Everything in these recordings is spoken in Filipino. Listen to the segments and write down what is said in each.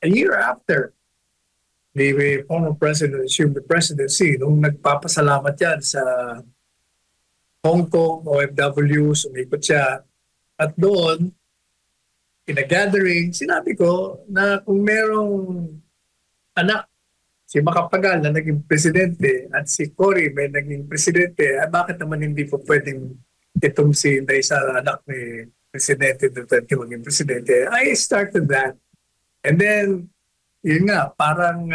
a year after the former president assumed the presidency, nung nagpapasalamat yan sa Hong Kong, OFW, sumikot siya. At doon, in a gathering, sinabi ko na kung merong anak, si Macapagal na naging presidente at si Cory may naging presidente, bakit naman hindi po pwedeng itong si Inday Sara, anak ni Presidente Duterte maging presidente? I started that. And then, yun nga, parang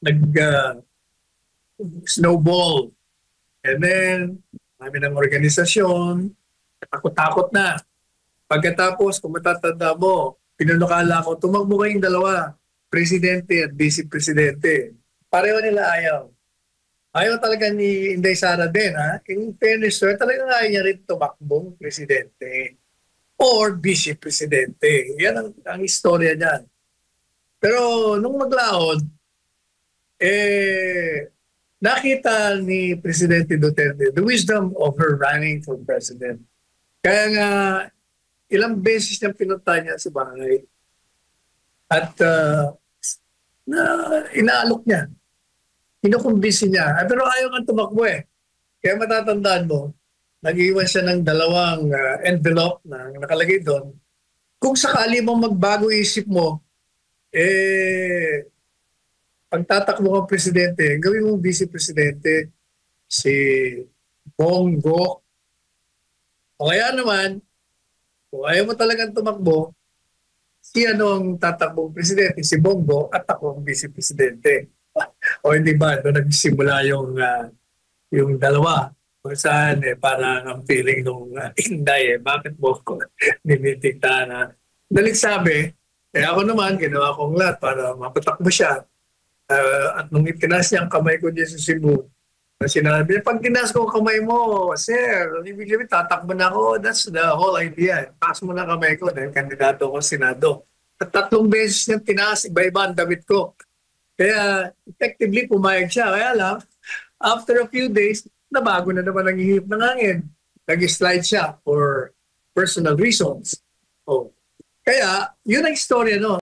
nag-snowball. And then, kami ng organisasyon, takot-takot na. Pagkatapos, kung matatanda mo, pinunukala ko, tumakbo kayong dalawa, presidente at vice-presidente. Pareho nila ayaw. Ayaw talaga ni Inday Sara din, ha? In fairness, sir, talagang ayaw niya rin tumakbong presidente or vice-presidente. Yan ang istorya niyan. Pero nung maglaon, nakita ni Presidente Duterte the wisdom of her running for president. Kaya nga, ilang beses niyang pinunta niya sa bahay at na inaalok niya. Kinukumbisi niya. Pero ayaw nga tumakbo eh. Kaya matatandaan mo, nag-iwan siya ng dalawang envelope na nakalagay doon. Kung sakali mong magbago isip mo, pag tatakbo kang presidente, gawin mong vice-presidente si Bongo. O kaya naman, kung ayaw mo talagang tumakbo, si ano ang tatakbong presidente, si Bongo at ako ang vice-presidente. O hindi ba, doon nagsimula yung dalawa. Kung saan, parang ang feeling nung Inday, bakit mo ko ninitikta na. Dalit sabi, ako naman, ginawa kong lahat para mapatakbo siya. At nung itinas niya ang kamay ko dyan sa Cebu, na sinabi, pag tinas ko ang kamay mo, sir, ibig sabihin, tatakbo na ako. That's the whole idea. Pass mo na kamay ko dahil kandidato ko Senado. At 3 beses niyang tinas, iba-iba ang damit ko. Kaya effectively pumayag siya. Kaya lang, after a few days, nabago na naman ang ihip ng hangin. Nag-slide siya for personal reasons. Oh. Kaya, yun ang istorya no.